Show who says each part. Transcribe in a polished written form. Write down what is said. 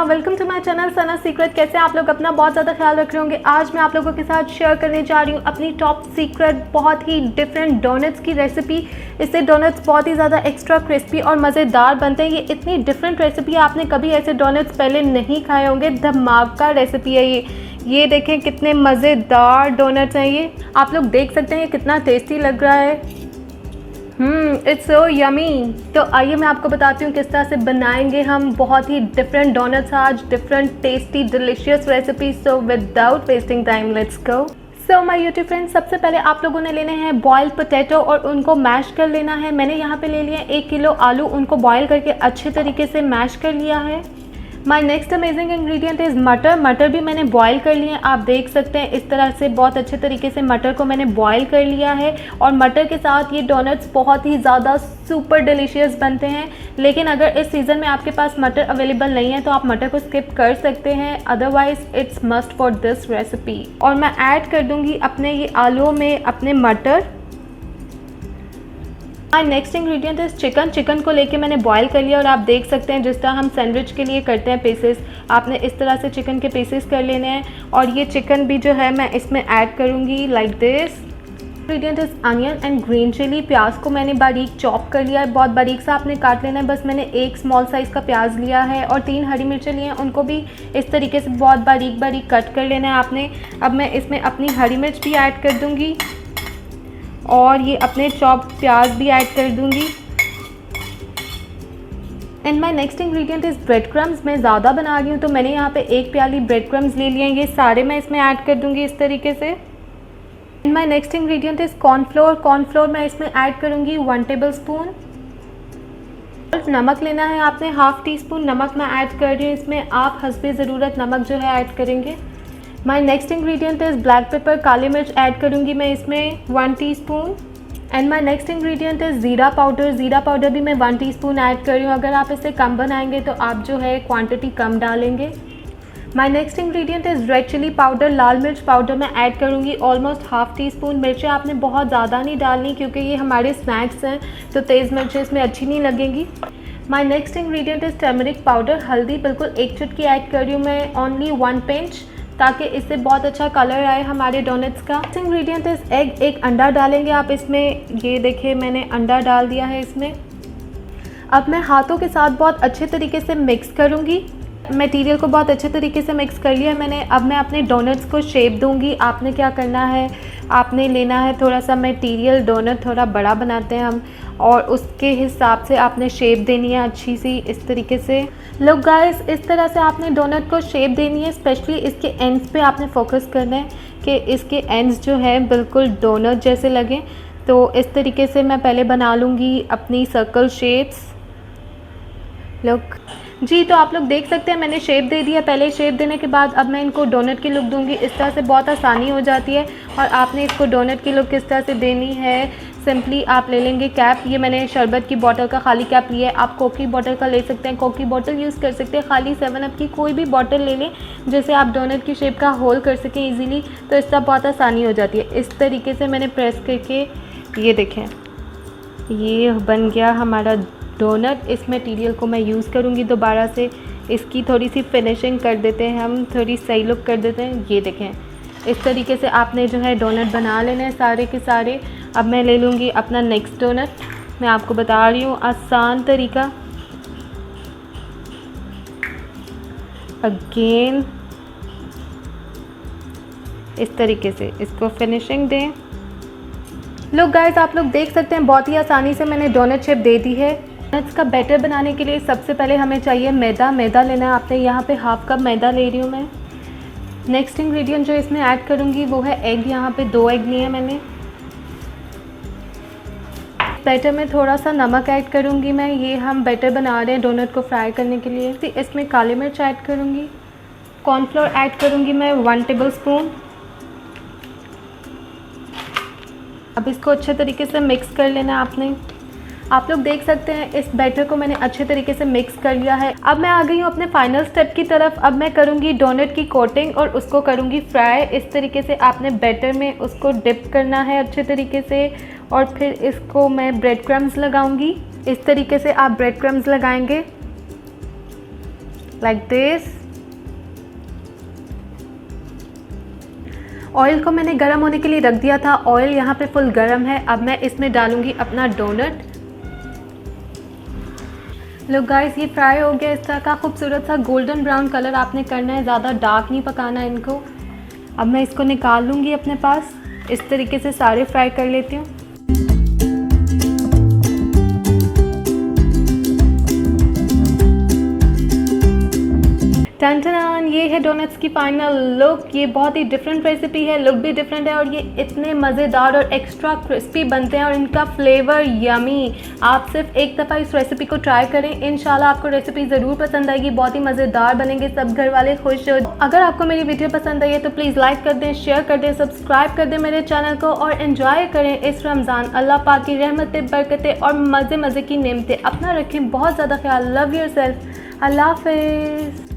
Speaker 1: Welcome to my channel Sana secret. कैसे आप लोग अपना बहुत ज़्यादा ख्याल रख रहे होंगे। आज मैं आप लोगों के साथ शेयर करने जा रही हूँ अपनी टॉप सीक्रेट बहुत ही डिफरेंट डोनट्स की रेसिपी। इससे डोनट्स बहुत ही ज़्यादा एक्स्ट्रा क्रिस्पी और मज़ेदार बनते हैं। ये इतनी डिफरेंट रेसिपी है, आपने कभी ऐसे डोनट्स पहले नहीं खाए होंगे। धमाका रेसिपी है ये देखें कितने मज़ेदार डोनट्स हैं। ये आप लोग देख सकते हैं ये कितना टेस्टी लग रहा है। It's so yummy. तो आइए मैं आपको बताती हूँ किस तरह से बनाएंगे हम बहुत ही डिफरेंट डोनट्स आज, different tasty delicious recipe. So without wasting time let's go. So my YouTube friends, सबसे पहले आप लोगों ने लेने हैं बॉइल्ड पोटैटो और उनको मैश कर लेना है। मैंने यहाँ पे ले लिया 1 किलो आलू, उनको बॉयल करके अच्छे तरीके से मैश कर लिया है। My next amazing ingredient is मटर। मटर भी मैंने बॉयल कर लिए हैं, आप देख सकते हैं इस तरह से बहुत अच्छे तरीके से मटर को मैंने बॉयल कर लिया है। और मटर के साथ ये डोनट्स बहुत ही ज़्यादा सुपर डिलीशियस बनते हैं। लेकिन अगर इस सीज़न में आपके पास मटर अवेलेबल नहीं है तो आप मटर को स्किप कर सकते हैं, otherwise it's must for this recipe. और मैं ऐड कर दूँगी अपने ये आलू में अपने मटर। Next ingredient is chicken. Chicken को लेके मैंने बॉयल कर लिया और आप देख सकते हैं जिस तरह हम सैंडविच के लिए करते हैं पीसेस, आपने इस तरह से चिकन के पीसेस कर लेने हैं। और ये चिकन भी जो है मैं इसमें ऐड करूँगी like this. Ingredient is onion and green chilli. प्याज को मैंने बारीक चॉप कर लिया है, बहुत बारीक सा आपने काट लेना है। बस मैंने 1 स्मॉल साइज़ का प्याज लिया है और 3 हरी मिर्चें लिए हैं, उनको भी इस तरीके से बहुत बारीक बारीक कट कर लेना है आपने। अब मैं इसमें अपनी हरी मिर्च भी ऐड कर दूँगी और ये अपने चॉप प्याज भी ऐड कर दूंगी। And my next ingredient is bread crumbs. मैं ज़्यादा बना रही हूँ तो मैंने यहाँ पे 1 प्याली ब्रेड क्रम्स ले लिए हैं, ये सारे मैं इसमें ऐड कर दूंगी इस तरीके से। And my next ingredient is cornflour. Cornflour मैं इसमें ऐड करूँगी 1 टेबल स्पून। नमक लेना है आपने, ½ टी स्पून नमक मैं ऐड कर रही हूँ इसमें, आप हस्बे ज़रूरत नमक जो है ऐड करेंगे। My next ingredient is black pepper. काली मिर्च ऐड करूँगी मैं इसमें 1 teaspoon. And my next ingredient is jeera powder. ज़ीरा पाउडर भी मैं 1 टीस्पून ऐड कर रही हूँ। अगर आप इससे कम बनाएंगे तो आप जो है क्वांटिटी कम डालेंगे। My next ingredient is red chilli powder. लाल मिर्च पाउडर मैं ऐड करूँगी ऑलमोस्ट ½ टीस्पून। मिर्चें आपने बहुत ज़्यादा नहीं डालनी क्योंकि ये हमारे स्नैक्स हैं तो तेज़ मिर्चें इसमें अच्छी नहीं लगेंगी। My next ingredient is turmeric powder. हल्दी बिल्कुल 1 चुटकी ऐड कर रही हूँ मैं, ओनली 1 पिंच, ताकि इससे बहुत अच्छा कलर आए हमारे डोनट्स का। Next ingredient is egg. 1 अंडा डालेंगे आप इसमें, ये देखिए मैंने अंडा डाल दिया है इसमें। अब मैं हाथों के साथ बहुत अच्छे तरीके से मिक्स करूँगी। मटेरियल को बहुत अच्छे तरीके से मिक्स कर लिया है मैंने। अब मैं अपने डोनट्स को शेप दूंगी। आपने क्या करना है, आपने लेना है थोड़ा सा मटेरियल, डोनट थोड़ा बड़ा बनाते हैं हम, और उसके हिसाब से आपने शेप देनी है अच्छी सी इस तरीके से। लोग गाइस इस तरह से आपने डोनट को शेप देनी है, स्पेशली इसके एंड्स पे आपने फोकस करना है कि इसके एंड्स जो है बिल्कुल डोनट जैसे लगें। तो इस तरीके से मैं पहले बना लूँगी अपनी सर्कल शेप्स। लोग जी, तो आप लोग देख सकते हैं मैंने शेप दे दिया। पहले शेप देने के बाद अब मैं इनको डोनट की लुक दूंगी। इस तरह से बहुत आसानी हो जाती है। और आपने इसको डोनट की लुक किस तरह से देनी है, सिंपली आप ले लेंगे कैप। ये मैंने शरबत की बोतल का खाली कैप लिया है, आप कोक की बोतल का ले सकते हैं, कोक की बोतल यूज़ कर सकते हैं, खाली 7 अप की कोई भी बोतल ले लें जिससे आप डोनट की शेप का होल कर सकें ईजीली। तो इससे बहुत आसानी हो जाती है। इस तरीके से मैंने प्रेस करके, ये देखें ये बन गया हमारा डोनट। इस मटेरियल को मैं यूज़ करूँगी दोबारा से, इसकी थोड़ी सी फिनिशिंग कर देते हैं हम, थोड़ी सही लुक कर देते हैं। ये देखें इस तरीके से आपने जो है डोनट बना लेने हैं सारे के सारे। अब मैं ले लूँगी अपना नेक्स्ट डोनट। मैं आपको बता रही हूँ आसान तरीका। अगेन इस तरीके से इसको फिनिशिंग दें। लोग गाइस आप लोग देख सकते हैं बहुत ही आसानी से मैंने डोनट शेप दे दी है। डोनट्स का बैटर बनाने के लिए सबसे पहले हमें चाहिए मैदा। मैदा लेना है आपने, यहाँ पे ½ कप मैदा ले रही हूँ मैं। नेक्स्ट इंग्रेडिएंट जो इसमें ऐड करूँगी वो है एग। यहाँ पे 2 एग लिए हैं मैंने। बैटर में थोड़ा सा नमक ऐड करूँगी मैं, ये हम बैटर बना रहे हैं डोनट को फ्राई करने के लिए। फिर इसमें काली मिर्च ऐड करूँगी। कॉर्नफ्लोर ऐड करूँगी मैं 1 टेबल स्पून। अब इसको अच्छे तरीके से मिक्स कर लेना आपने। आप लोग देख सकते हैं इस बैटर को मैंने अच्छे तरीके से मिक्स कर लिया है। अब मैं आ गई हूँ अपने फाइनल स्टेप की तरफ। अब मैं करूँगी डोनट की कोटिंग और उसको करूँगी फ्राई। इस तरीके से आपने बैटर में उसको डिप करना है अच्छे तरीके से, और फिर इसको मैं ब्रेड क्रम्स लगाऊँगी। इस तरीके से आप ब्रेड क्रम्स लगाएंगे। Like this. ऑयल को मैंने गर्म होने के लिए रख दिया था, ऑयल यहाँ पे फुल गर्म है। अब मैं इसमें डालूंगी अपना डोनट। लोग गाइस ये फ्राई हो गया, इस तरह का खूबसूरत सा गोल्डन ब्राउन कलर आपने करना है, ज़्यादा डार्क नहीं पकाना है इनको। अब मैं इसको निकाल लूँगी अपने पास। इस तरीके से सारे फ्राई कर लेती हूँ। टन टन, ये है डोनट्स की फाइनल लुक। ये बहुत ही डिफरेंट रेसिपी है, लुक भी डिफरेंट है और ये इतने मज़ेदार और एक्स्ट्रा क्रिस्पी बनते हैं और इनका फ्लेवर यमी। आप सिर्फ एक दफ़ा इस रेसिपी को ट्राई करें, इंशाल्लाह आपको रेसिपी ज़रूर पसंद आएगी। बहुत ही मज़ेदार बनेंगे, सब घर वाले खुश हो। अगर आपको मेरी वीडियो पसंद आई है तो प्लीज़ लाइक कर दें, शेयर कर दें, सब्सक्राइब कर दें मेरे चैनल को और एंजॉय करें इस रमज़ान। अल्लाह पाक की रहमतें, बरकतें और मज़े मज़े की नेमतें अपना रखें। बहुत ज़्यादा ख्याल। Love your self. अल्लाह हाफ़िज़।